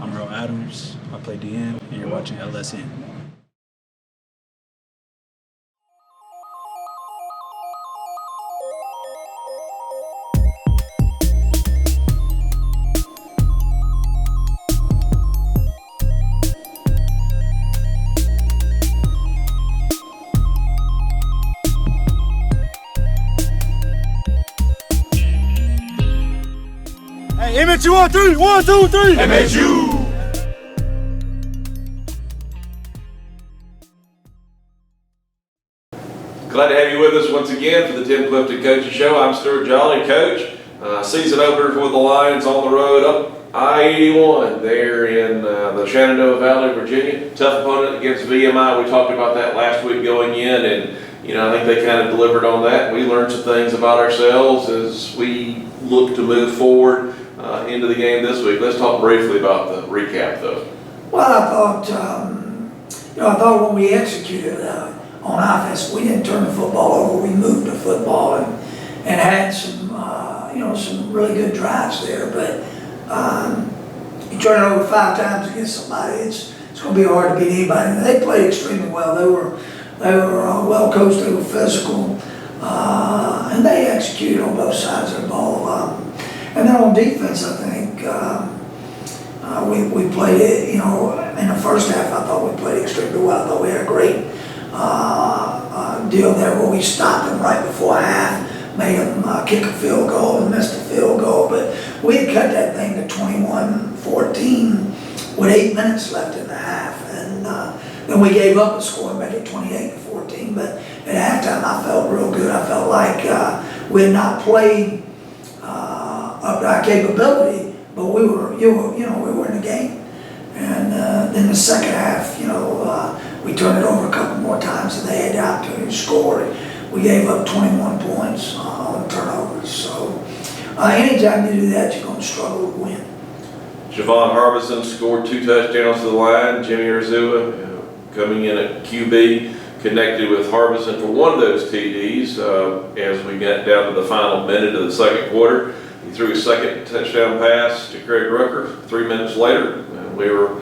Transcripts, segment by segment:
I'm Earl Adams. I play DN, and you're watching LSN. Hey, MSU on three. 1, 2, 3. MSU. Glad to have you with us once again for the Tim Clifton Coaching Show. I'm Stuart Jolly, Coach. Season opener for the Lions on the road up I-81 there in the Shenandoah Valley, Virginia. Tough opponent against VMI. We talked about that last week going in, and I think they kind of delivered on that. We learned some things about ourselves as we look to move forward into the game this week. Let's talk briefly about the recap, though. Well, I thought when we executed on offense, we didn't turn the football over. We moved the football and had some, some really good drives there. But you turn it over 5 times against somebody, it's going to be hard to beat anybody. And they played extremely well. They were well coached. They were physical, and they executed on both sides of the ball. And then on defense, I think we played it. In the first half, I thought we played extremely well. I thought we had a great deal there where we stopped them right before half, made them kick a field goal and missed a field goal. But we had cut that thing to 21-14 with 8 minutes left in the half, and then we gave up a score and made it 28-14. But at halftime, I felt real good. I felt like we had not played up to our capability, but we were in the game. And then the second half, we turned it over a couple more times, and they had the opportunity to score. We gave up 21 points on turnovers. So anytime you do that, you're going to struggle to win. Javon Harbison scored 2 touchdowns to the line. Jimmy Urzua coming in at QB, connected with Harbison for one of those TDs as we got down to the final minute of the second quarter. He threw his second touchdown pass to Craig Rucker 3 minutes later. We were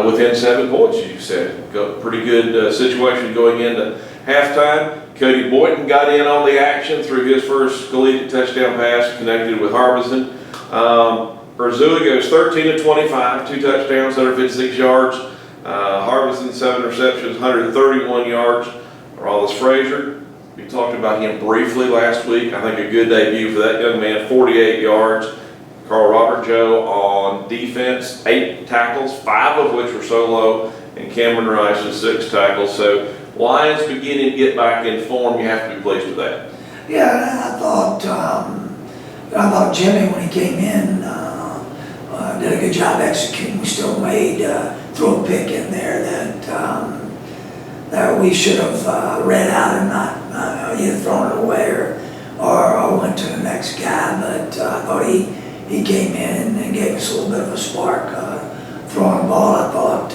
within 7 points, as you said. Got a pretty good situation going into halftime. Cody Boynton got in on the action through his first collegiate touchdown pass, connected with Harbison. Urzua goes 13 of 25, 2 touchdowns, 156 yards. Harbison 7 receptions, 131 yards. Rollis Frazier, we talked about him briefly last week. I think a good debut for that young man, 48 yards. Carl Robert Joe on defense, 8 tackles, 5 of which were solo, and Cameron Rice with 6 tackles. So Lions beginning to get back in form. You have to be pleased with that. Yeah, I thought Jimmy, when he came in, did a good job executing. We still made throw a pick in there that we should have read out and not either thrown it away or went to the next guy. But I thought he came in and gave us a little bit of a spark throwing the ball. I thought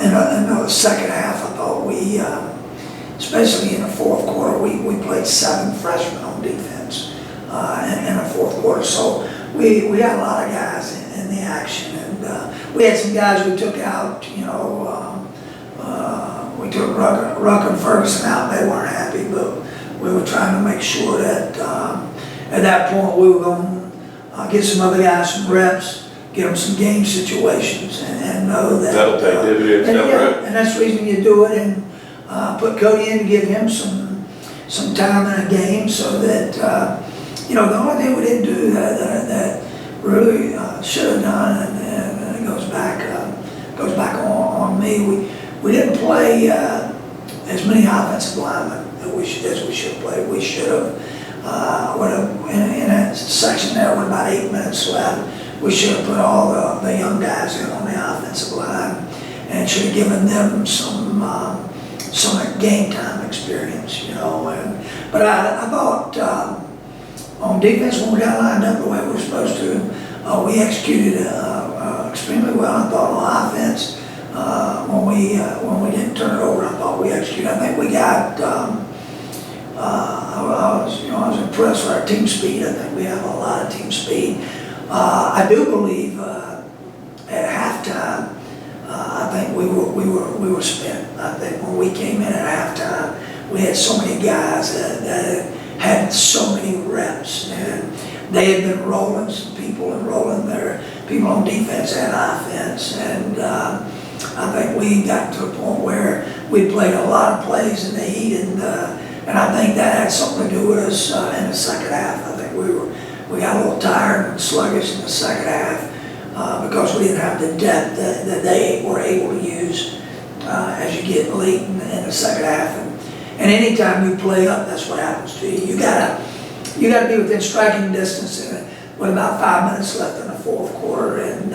in the second half, I thought we, especially in the fourth quarter, we played 7 freshmen on defense in the fourth quarter. So we had a lot of guys in the action, and we had some guys we took out. We took Rucker and Ferguson out. They weren't happy, but we were trying to make sure that at that point we were going to get some other guys some reps, get them some game situations, and know that that'll take dividends down the road. And that's the reason you do it, and put Cody in to give him some time in a game, so that the only thing we didn't do that really should have done, and it goes back on me. We didn't play as many offensive linemen as we should have played. We should have. In that section there with about 8 minutes left, we should have put all the young guys in on the offensive line and should have given them some game time experience, But I thought on defense, when we got lined up the way we were supposed to, we executed extremely well. I thought on offense, when we didn't turn it over, I thought we executed. I think we got. I was impressed with our team speed. I think we have a lot of team speed. I do believe at halftime, I think we were spent. I think when we came in at halftime, we had so many guys that had so many reps, and they had been rolling some people and rolling their people on defense and offense, and I think we got to a point where we played a lot of plays in the heat, and I think that had something to do with us in the second half. I think we got a little tired and sluggish in the second half because we didn't have the depth that they were able to use as you get late in the second half. And anytime you play up, that's what happens to you. You gotta be within striking distance with about 5 minutes left in the fourth quarter, and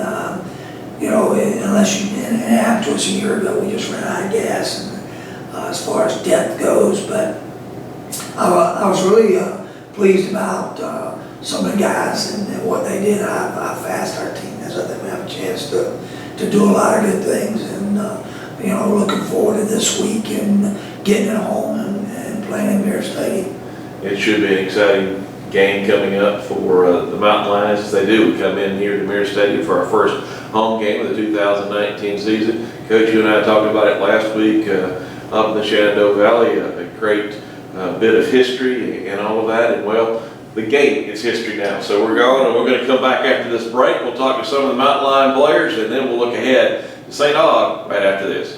unless you, and it happened to us a year ago, we just ran out of gas, and as far as depth goes. But I was really pleased about some of the guys and what they did, how fast our team is. I think we have a chance to do a lot of good things, and looking forward to this week and getting at home and playing in Mirror Stadium. It should be an exciting game coming up for the Mountain Lions as they do. We come in here to Mirror Stadium for our first home game of the 2019 season. Coach, you and I talked about it last week up in the Shenandoah Valley, a great bit of history and all of that. And well, the game is history now. So we're going, and we're going to come back after this break. We'll talk to some of the Mountain Lion players, and then we'll look ahead to St. Aug right after this.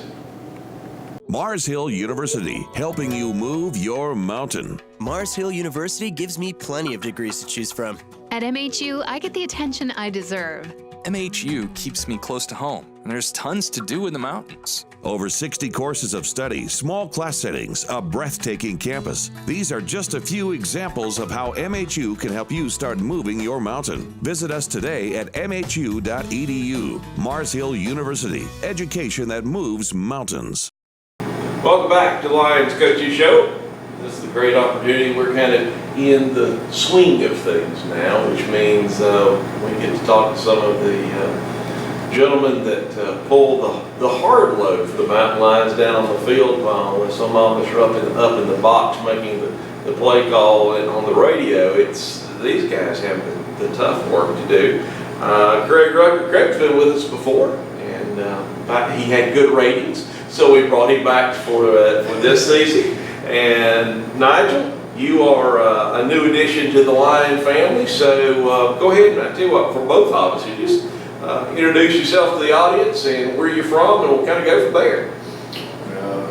Mars Hill University, helping you move your mountain. Mars Hill University gives me plenty of degrees to choose from. At MHU, I get the attention I deserve. MHU keeps me close to home, and there's tons to do in the mountains. Over 60 courses of study, small class settings, a breathtaking campus. These are just a few examples of how MHU can help you start moving your mountain. Visit us today at mhu.edu. Mars Hill University, education that moves mountains. Welcome back to the Lions Coaches Show. This is a great opportunity. We're kind of in the swing of things now, which means we get to talk to some of the gentlemen that pull the hard load for the Mountain Lions down on the field while some of us are up in the box making the play call and on the radio. These guys have the tough work to do. Craig Rucker, Craig's been with us before, and he had good ratings. So we brought him back for this season. And Nigel, you are a new addition to the Lion family. So go ahead, and I tell you what, for both of us, you just introduce yourself to the audience and where you're from, and we'll kind of go from there.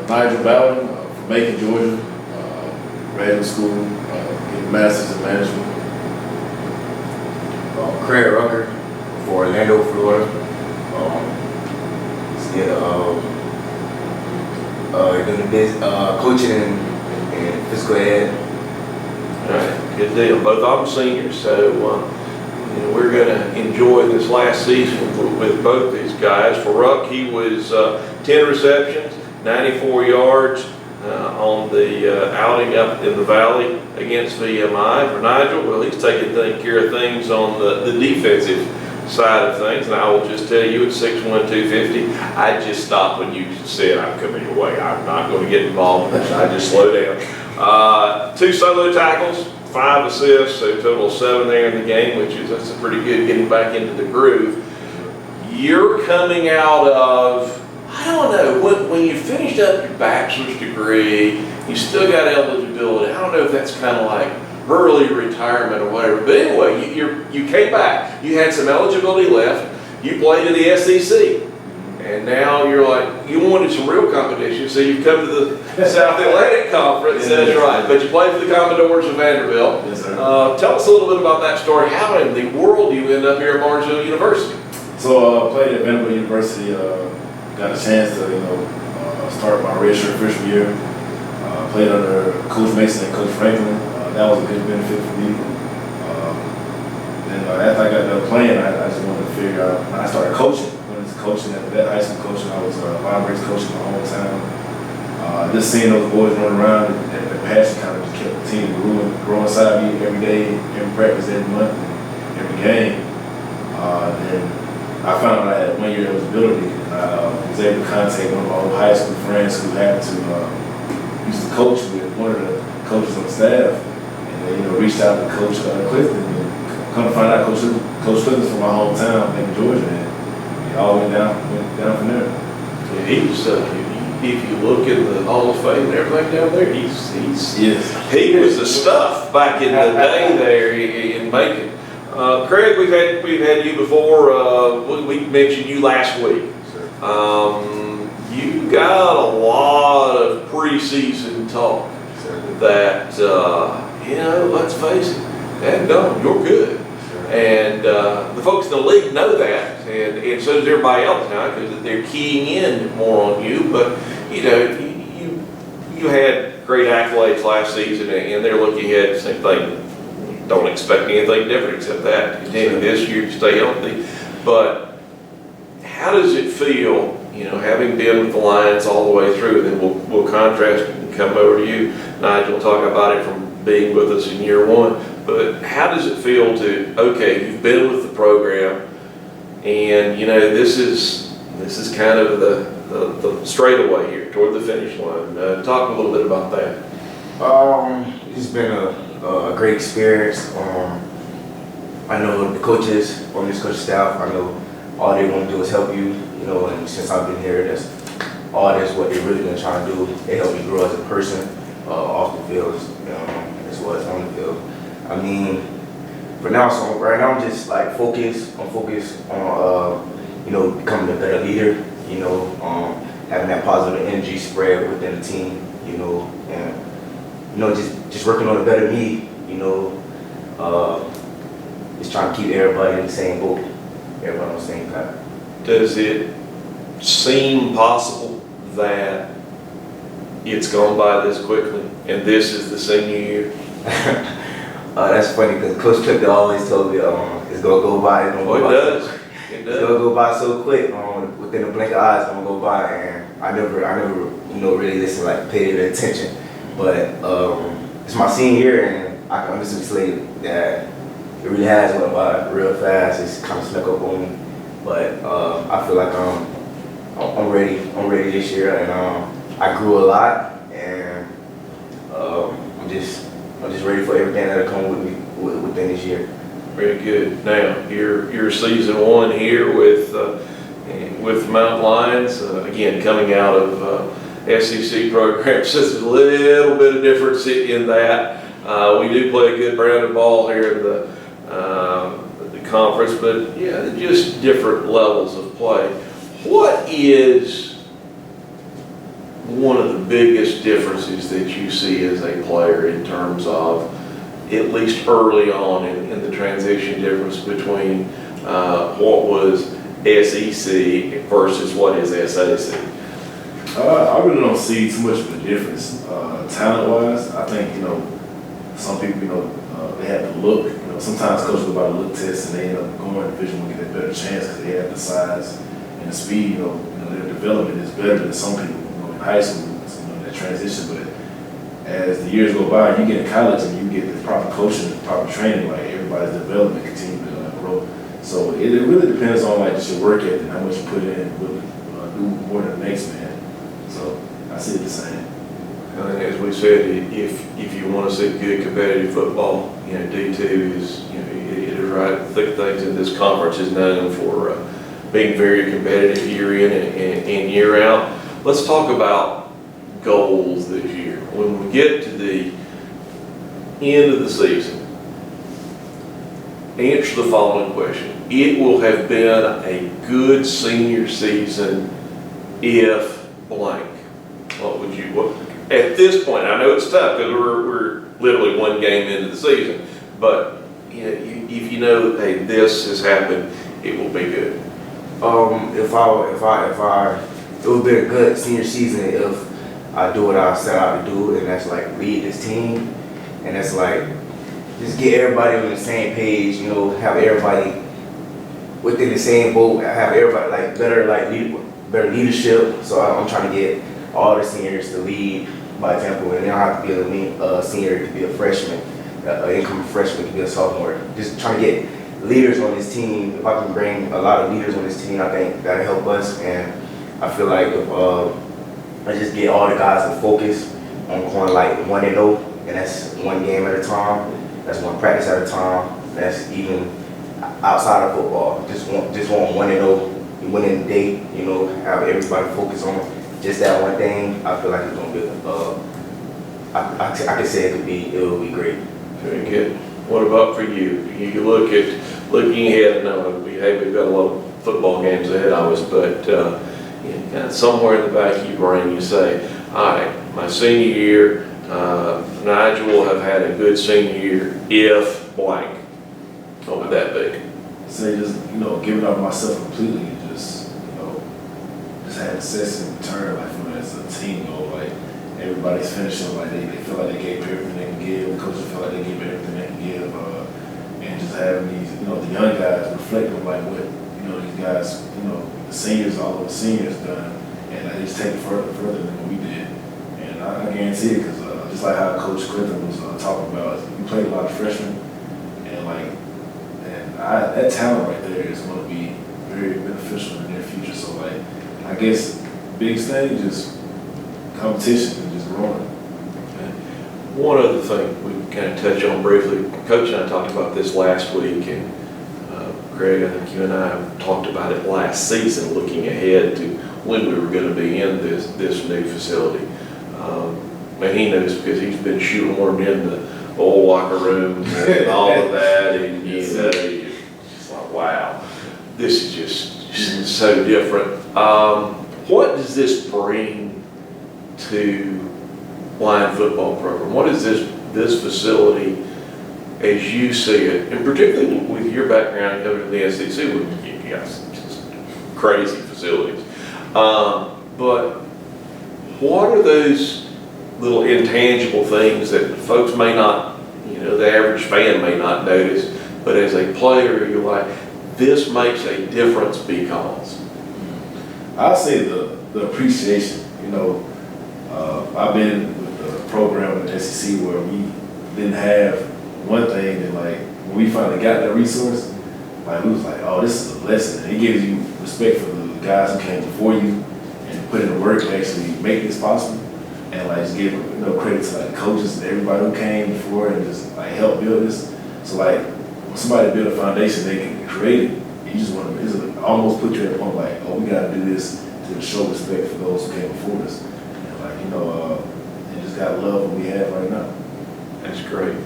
Nigel Bowden from Macon, Georgia. Graduate school, getting a master's in management. Craig Rucker for Orlando, Florida. Doing this coaching and physical ed. All right, good deal. Both of them seniors, so we're going to enjoy this last season with both these guys. For Ruck, he was 10 receptions, 94 yards on the outing up in the valley against VMI. For Nigel, well, he's taking care of things on the defensive side of things, and I will just tell you at 6'1", 250, I just stopped when you said I'm coming your way. I'm not going to get involved in this. I just slow down. 2 solo tackles, 5 assists, so a total of 7 there in the game, that's a pretty good getting back into the groove. You're coming out of, I don't know, when you finished up your bachelor's degree, you still got eligibility. I don't know if that's kind of like early retirement or whatever. But anyway, you came back. You had some eligibility left. You played in the SEC. And now you're like, you wanted some real competition, so you've come to the South Atlantic Conference. That's right. But you played for the Commodores of Vanderbilt. Yes, sir. Tell us a little bit about that story. How in the world do you end up here at Mars Hill University? So I played at Vanderbilt University. Got a chance to start my redshirt freshman year. Played under Coach Mason and Coach Franklin. That was a good benefit for me. Then after I got done playing, I just wanted to figure out. I started coaching. Coaching at that high school coaching, I was line breaks coaching my whole time. Just seeing those boys run around and the passion kind of just kept the team growing inside me every day, every practice, every month, and every game. Then I found out I had 1 year eligibility, and I was able to contact one of my old high school friends who happened to used to coach with one of the coaches on the staff, and they reached out to Coach Clifton and come to find out, Coach Clifton's from my hometown in Georgia, and it all went down from there. Yeah, he was, if you look at the Hall of Fame and everything down there, he was the stuff back in the day there in Macon. Craig, we've had you before. We mentioned you last week. You got a lot of preseason talk that let's face it, you're good. And the folks in the league know that, and so does everybody else now, because they're keying in more on you. But you had great accolades last season, and they're looking ahead the same thing. Don't expect anything different except that continue this year to stay healthy. But how does it feel, having been with the Lions all the way through? And then we'll contrast and come over to you, Nigel, talk about it from being with us in year one. But how does it feel you've been with the program, and this is kind of the straightaway here toward the finish line. Talk a little bit about that. It's been a great experience. I know the coaches on this coaching staff, I know all they want to do is help you, and since I've been here, that's what they're really been trying to do. They help me grow as a person, off the field, as well as on the field. I mean, for now, so right now I'm just like focused on becoming a better leader, having that positive energy spread within the team, and just working on a better me, just trying to keep everybody in the same boat, everybody on the same path. Does it seem possible that it's gone by this quickly, and this is the senior year? That's funny because Coach Clifton always told me it's gonna go by. It does. It's gonna go by so quick. Within a blink of eyes, it's gonna go by, and I never, really listen, pay the attention. But it's my senior year, and I can honestly say that it really has went by real fast. It's kind of snuck up on me, but I feel like I'm ready. I'm ready this year, and I grew a lot, and I'm just ready for everything that'll come with me within this year. Very good. Now, your season one here with the Mountain Lions, again coming out of SEC programs. There's a little bit of difference in that. We do play a good brand of ball here in the conference, but yeah, just different levels of play. What is one of the biggest differences that you see as a player in terms of, at least early on in the transition, difference between what was SEC versus what is SAC? I really don't see too much of a difference talent-wise. I think some people they have the look. Sometimes coaches go by the look test and they end up going to Division 1 get a better chance because they have the size and the speed. Their development is better than some people. In high school, that transition. But as the years go by, you get in college and you get the proper coaching, the proper training. Everybody's development continues to grow. So it really depends on just your work ethic, how much you put in, will do more than the next man. So I see it the same. As we said, if you want to see good competitive football, D2 is it is right thick things in this conference is known for being very competitive year in and year out. Let's talk about goals this year. When we get to the end of the season, answer the following question. It will have been a good senior season if blank. At this point, I know it's tough because we're literally one game into the season, but if hey, this has happened, it will be good. It would be a good senior season if I do what I set out to do, and that's lead this team, and that's just get everybody on the same page, have everybody within the same boat, have everybody better leadership. So I'm trying to get all the seniors to lead by example, and they don't have to be a senior, it could be a freshman, an incoming freshman, it could be a sophomore. Just trying to get leaders on this team. If I can bring a lot of leaders on this team, I think that'll help us. And I feel like if I just get all the guys to focus on going 1-0, and that's one game at a time, that's one practice at a time, That's even outside of football. Just want 1-0, winning the day. You know, have everybody focus on just that one thing. I feel like it's gonna be. I can say it will be great. Very good. What about for you? You looking ahead. I know we've got a lot of football games ahead of us, but kind of somewhere in the back of your brain, you say, "All right, my senior year, Nigel will have had a good senior year if blank." What would that be? Say just, giving up myself completely, just had success in return, like from as a team, like everybody's finishing, like they feel like they gave everything they can give, the coaches feel like they gave everything they can give, and just having these, the young guys reflecting like what, these guys, the seniors, all of the seniors done, and they just take it further than what we did. And I guarantee it, because just like how Coach Clifton was talking about, we played a lot of freshmen, and that talent right there is going to be very beneficial in the near future. So, I guess biggest thing is just competition and just growing. One other thing we kind of touched on briefly, Coach and I talked about this last week, and Craig, I think you and I have talked about it last season, looking ahead to when we were going to be in this new facility. And he knows because he's been shoehorned in the old locker rooms and all of that, and it's like, wow, this is just so different. What does this bring to line football program? What is this facility as you see it, and particularly with your background coming to the SEC, with you guys just crazy facilities. But what are those little intangible things that folks may not, the average fan may not notice, but as a player, you're like, this makes a difference because? I'd say the appreciation. I've been with the program in the SEC where we didn't have one thing, and when we finally got that resource, we was like, oh, this is a lesson. And it gives you respect for the guys who came before you and put in the work to actually make this possible. And just give credit to the coaches and everybody who came before and just help build this. So when somebody build a foundation, they can create it. You just want to almost put you at a point we got to do this to show respect for those who came before us. And just got to love what we have right now. That's great.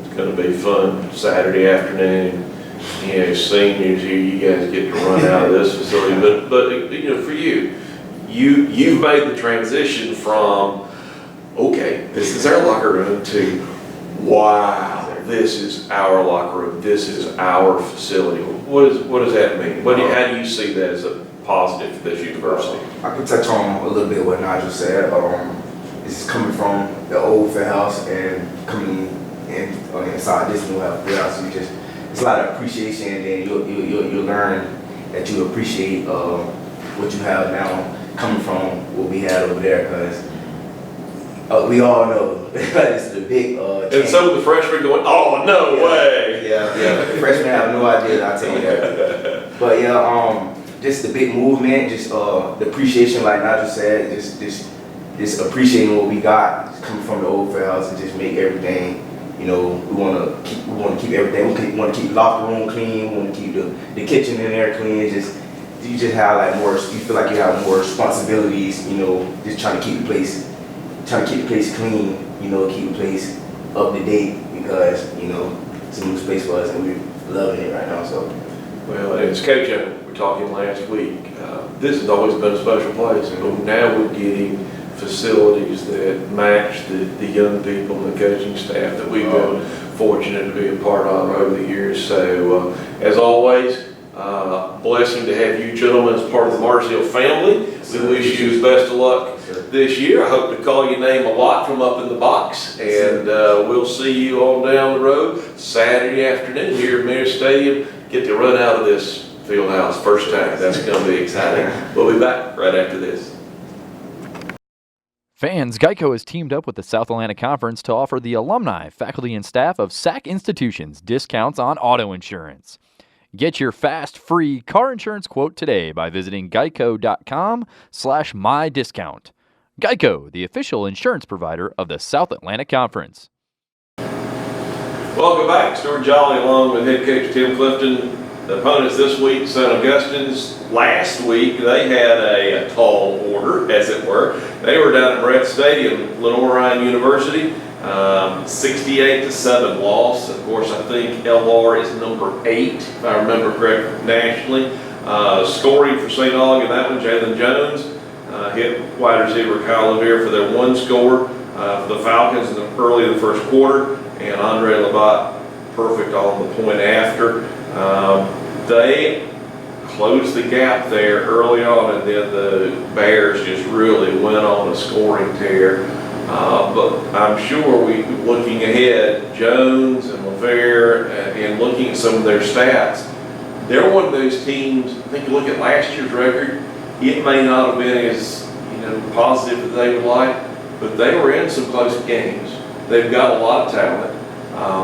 It's going to be fun Saturday afternoon. Seniors here, you guys get to run out of this facility. But for you've made the transition from, okay, this is our locker room, to, wow, this is our locker room, this is our facility. What does that mean? How do you see that as a positive for this university? I can touch on a little bit what Nigel said. This is coming from the old field house and coming in on the inside this new field house. It's a lot of appreciation, and then you'll learn that you appreciate what you have now, coming from what we had over there, because we all know it's the big and some of the freshmen going, oh, no way. Yeah. The freshmen have no idea, I'll tell you that. But just the big movement, just the appreciation, like Nigel said, just appreciating what we got coming from the old fair house, and just make everything. We want to keep everything. We want to keep the locker room clean. We want to keep the kitchen in there clean. You just have more. You feel like you have more responsibilities. Just trying to keep the place clean. Keep the place up to date, because it's a new space for us and we're loving it right now. So, well, as Coach we were talking last week, this has always been a special place, and now we're getting facilities that match the young people and the coaching staff that we've been fortunate to be a part of over the years. So, as always, blessing to have you gentlemen as part of the Marsdale family. We wish you the best of luck this year. I hope to call your name a lot from up in the box, and we'll see you on down the road Saturday afternoon here at Mayor Stadium. Get to run out of this field house first time. That's going to be exciting. We'll be back right after this. Fans, Geico has teamed up with the South Atlantic Conference to offer the alumni, faculty, and staff of SAC institutions discounts on auto insurance. Get your fast, free car insurance quote today by visiting geico.com/mydiscount. Geico, the official insurance provider of the South Atlantic Conference. Welcome back. Stuart Jolly along with head coach Tim Clifton. The opponents this week, St. Augustine's. Last week, they had a tall order, as it were. They were down at Brett Stadium, Little Orion University, 68-7 loss. Of course, I think LR is number 8, if I remember correctly, nationally. Scoring for St. Aug in that one, Jalen Jones hit wide receiver Kyle Levere for their one score for the Falcons early in the first quarter, and Andre Labatt perfect on the point after. They closed the gap there early on, and then the Bears just really went on a scoring tear. But I'm sure looking ahead, Jones and LaFair, and looking at some of their stats, they're one of those teams. I think you look at last year's record, it may not have been as positive as they would like, but they were in some close games. They've got a lot of talent.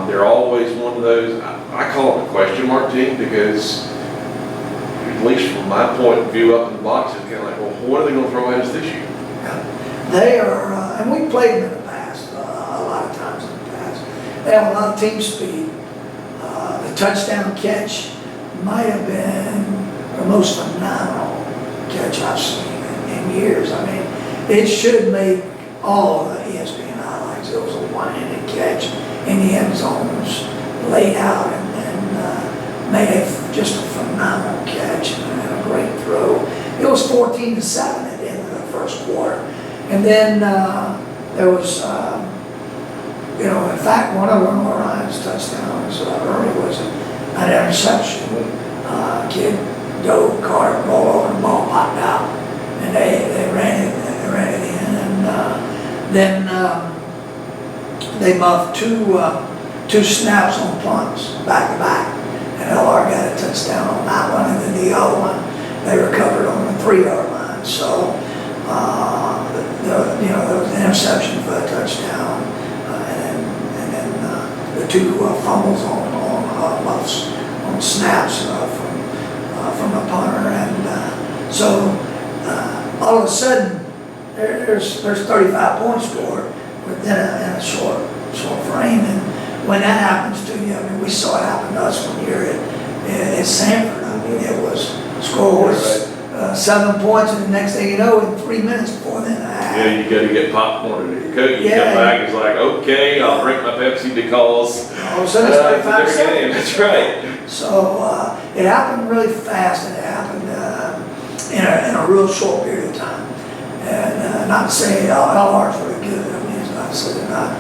They're always one of those, I call it a question mark team, because at least from my point of view up in the box, it's kind of like, well, what are they going to throw at us this year? Yeah. They are, and we played them in the past, a lot of times in the past. They have a lot of team speed. The touchdown catch might have been the most phenomenal catch I've seen in years. I mean, it should make all the ESPN highlights. It was a one-handed catch in the end zones, laid out, and made it just a phenomenal catch and a great throw. It was 14-7 at the end of the first quarter. And then there was, in fact, one of Orion's touchdowns early was an interception. Kid dove, caught it, rolled over, and the ball popped out, and they ran it in, and then they muffed two snaps on punts back to back, and LR got a touchdown on that one, and then the other one they recovered on the 3-yard line. So there was an interception for a touchdown, and then the two fumbles on muffs on snaps from the punter, and so all of a sudden there's 35 points scored within a short frame, and when that happens to you, I mean, we saw it happen to us one year at Sanford. I mean, it was score was 7 points, and the next thing you know, in 3 minutes before then, yeah, you got to get popcorn and cook. You come back, it's like, okay, I'll drink my Pepsi because all of a sudden it's 35 seconds. That's right. So it happened really fast, and it happened in a real short period of time. And not to say LR's really good. I mean, it's not to say they're not.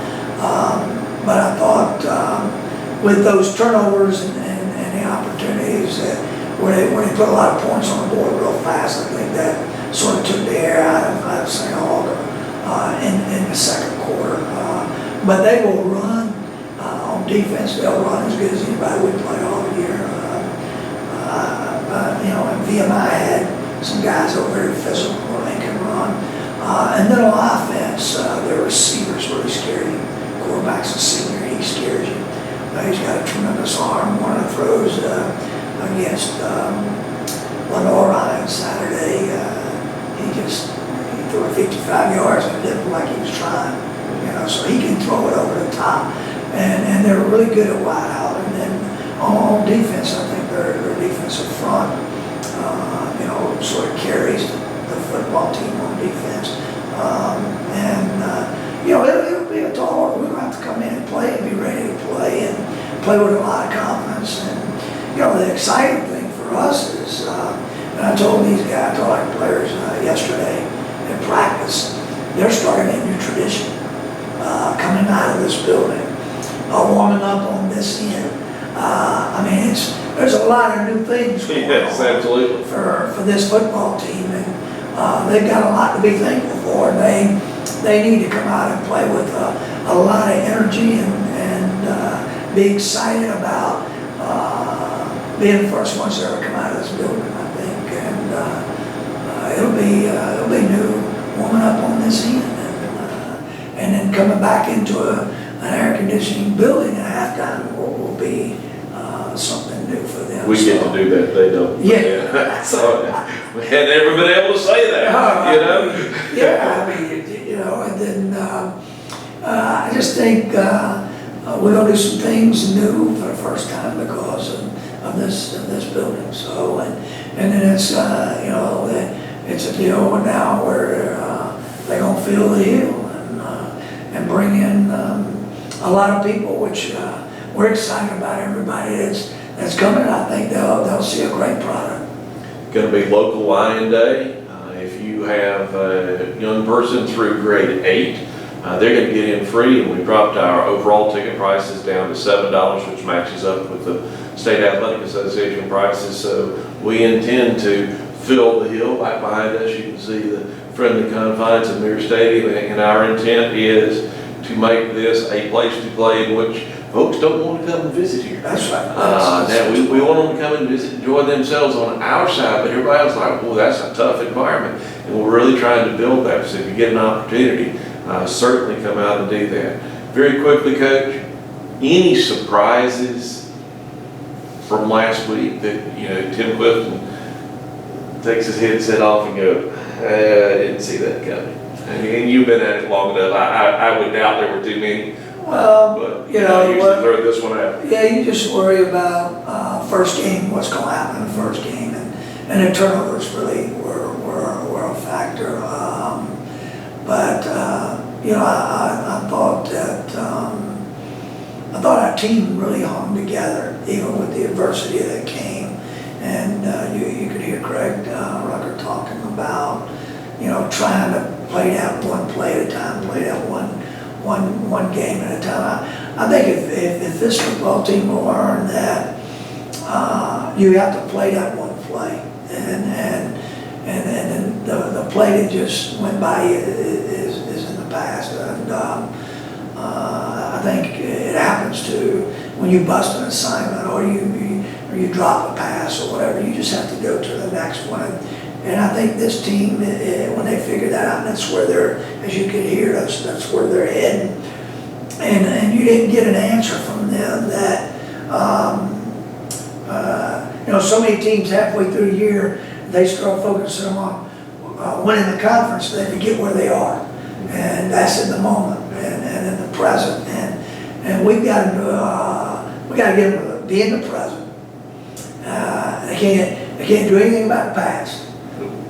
But I thought with those turnovers and the opportunities that where they put a lot of points on the board real fast, I think that sort of took the air out of St. Aug in the second quarter. But they will run on defense. They'll run as good as anybody we play all year. And VMI had some guys that were very physical where they can run. And then on offense, their receivers really scare you. Quarterback's a senior, he scares you. He's got a tremendous arm. One of the throws against Lenore on Saturday, he threw it 55 yards and it didn't look like he was trying. So he can throw it over the top. And they're really good at wide out. And then on defense, I think their defensive front, sort of carries the football team on defense. It'll be a tall order. We're going to have to come in and play and be ready to play and play with a lot of confidence. And, the exciting thing for us is, and I told these guys, I told our players yesterday in practice, they're starting a new tradition coming out of this building, warming up on this end. There's a lot of new things going on absolutely. for this football team, and they've got a lot to be thankful for. And they need to come out and play with a lot of energy and be excited about being the first ones to ever come out of this building, I think. And it'll be new warming up on this end, and then coming back into an air conditioning building at halftime will be something new for them. We get to do that, they don't. Yeah. So we had never been able to say that, Yeah, and then I just think we're gonna do some things new for the first time because of this building. So, and then it's, you know, it's a deal now where they're gonna fill the hill and bring in a lot of people, which we're excited about. Everybody that's coming. I think they'll see a great product. Going to be local Lion Day. If you have a young person through grade 8, they're going to get in free, and we dropped our overall ticket prices down to $7, which matches up with the State Athletic Association prices. So we intend to fill the hill. Back behind us, you can see the friendly confines of Mir Stadium, and our intent is to make this a place to play in which folks don't want to come and visit here. That's right. Now, we want them to come and visit, enjoy themselves on our side, but everybody else is like, well, that's a tough environment. And we're really trying to build that. So if you get an opportunity, certainly come out and do that. Very quickly, Coach, any surprises from last week that, you know, Tim Clifton takes his headset off and goes, I didn't see that coming. And you've been at it long enough. I would doubt there were too many. But you know, you usually throw this one out. Yeah, you just worry about first game, what's going to happen in the first game, and the turnovers really were a factor. But you know, I thought that our team really hung together, even with the adversity that came. And you could hear Craig Rucker talking about, you know, trying to play that one play at a time, play that one game at a time. I think if this football team will learn that you have to play that one play, and then the play that just went by you is in the past. And I think it happens to when you bust an assignment or you drop a pass or whatever. You just have to go to the next one. And I think this team, when they figure that out, that's where they're, as you can hear, that's where they're heading. And you didn't get an answer from them that, you know, so many teams halfway through the year, they start focusing on winning the conference, they forget where they are. And that's in the moment and in the present. And we've got to get them to be in the present. They can't do anything about the past.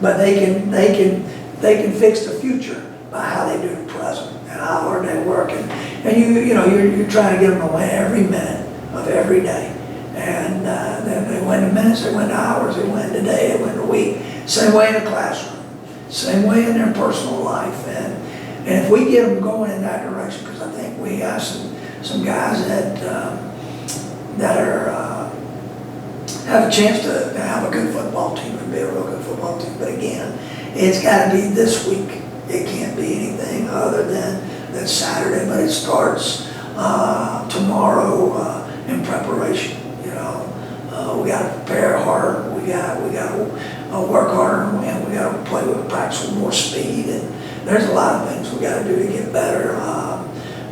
But they can fix the future by how they do the present and how hard they work. And you know, you're trying to get them to win every minute of every day. And then they win the minutes, they win the hours, they win the day, they win the week. Same way in the classroom, same way in their personal life. And if we get them going in that direction, because I think we have some guys that are have a chance to have a good football team and be a real good football team. But again, it's got to be this week. It can't be anything other than Saturday. But it starts tomorrow in preparation. You know, we got to prepare hard. We got to work harder, and we got to play with practice with more speed. And there's a lot of things we got to do to get better.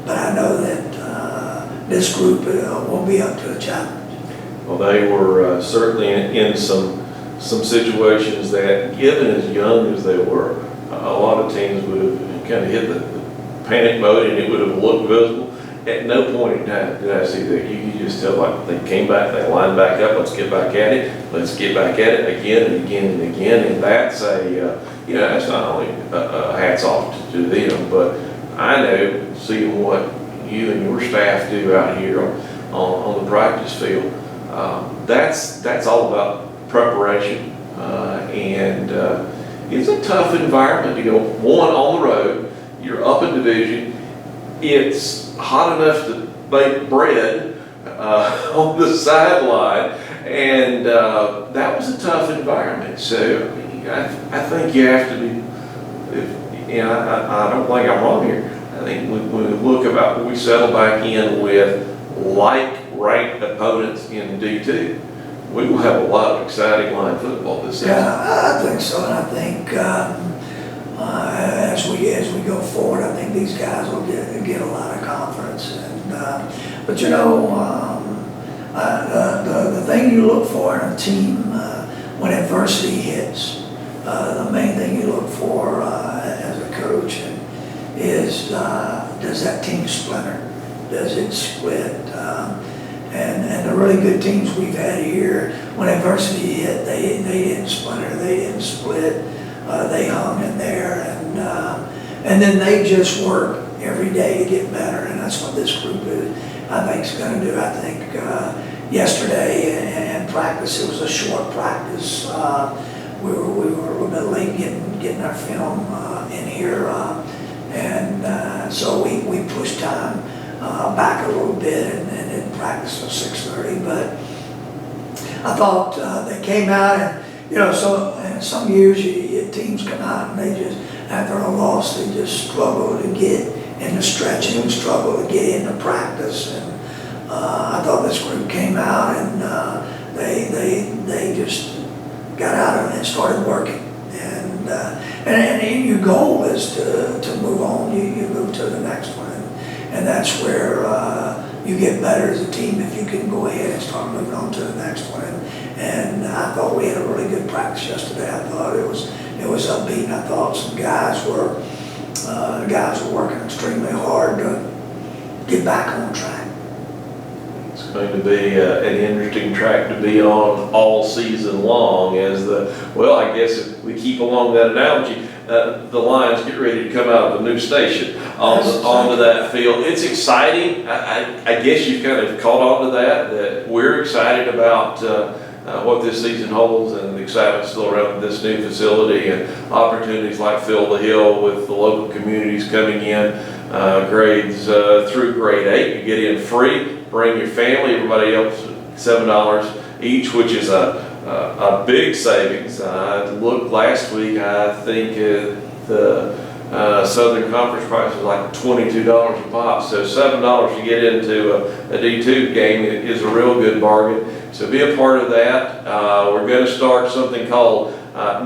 But I know that this group will be up to the challenge. Well, they were certainly in some situations that, given as young as they were, a lot of teams would have kind of hit the panic mode, and it would have looked visible. At no point in time did I see that. You could just tell, like, they came back, they lined back up, let's get back at it, let's get back at it again and again and again. And that's you know, that's not only hats off to them, but I know, seeing what you and your staff do out here on the practice field, that's all about preparation, and it's a tough environment to go, one, on the road. You're up in division, it's hot enough to bake bread on the sideline, and that was a tough environment. So I think you have to be, I don't think I'm wrong here. I think when we look about when we settle back in with like-ranked opponents in D2, we will have a lot of exciting line football this season. Yeah, I think so, and I think as we go forward, I think these guys will get a lot of confidence. And but you know, the thing you look for in a team when adversity hits, the main thing you look for as a coach is does that team splinter? does it split. And the really good teams we've had here, when adversity hit, they didn't splinter, they didn't split, they hung in there, and then they just work every day to get better, and that's what this group is, I think, is going to do. I think yesterday in practice, it was a short practice. We were a little bit late getting our film in here, and so we pushed time back a little bit and didn't practice till 6:30. But I thought they came out, and so in some years teams come out and they just, after a loss, they just struggle to get into stretching, struggle to get into practice. And I thought this group came out and they just got out and started working. And your goal is to move on. You move to the next one, and that's where you get better as a team if you can go ahead and start moving on to the next one. And I thought we had a really good practice yesterday. I thought it was upbeat. I thought some guys were working extremely hard to get back on track. It's going to be an interesting track to be on all season long I guess if we keep along that analogy, the Lions get ready to come out of a new station onto that field. It's exciting. I guess you've kind of caught on to that we're excited about what this season holds, and the excitement still around this new facility and opportunities like Fill the Hill with the local communities coming in, grades through grade 8. You get in free, bring your family, everybody else $7 each, which is a big savings. I looked last week, I think the Southern Conference price was like $22 a pop, so $7 to get into a D2 game is a real good bargain. So be a part of that. We're going to start something called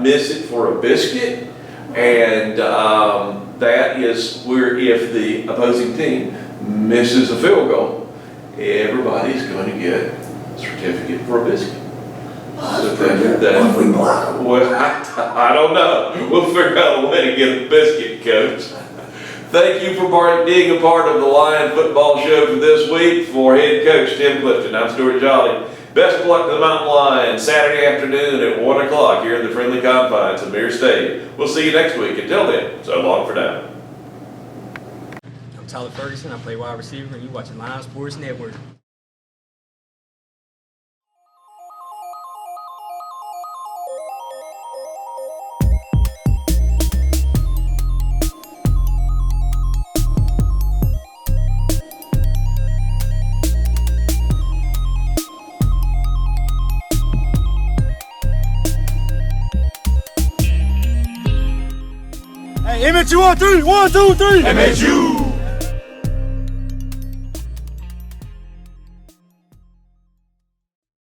Miss It for a Biscuit, and that is where if the opposing team misses a field goal, everybody's going to get a certificate for a biscuit. What if we block them? Well, I don't know. We'll figure out a way to get a biscuit, Coach. Thank you for being a part of the Lion Football Show for this week. For head coach Tim Clifton, I'm Stuart Jolly. Best of luck to the Mountain Lions Saturday afternoon at 1 o'clock here in the friendly confines of Mears Stadium. We'll see you next week. Until then, so long for now. I'm Tyler Ferguson. I play wide receiver, and you're watching Lion Sports Network. Hey, MHU on 3. 1, 2, 3. MHU.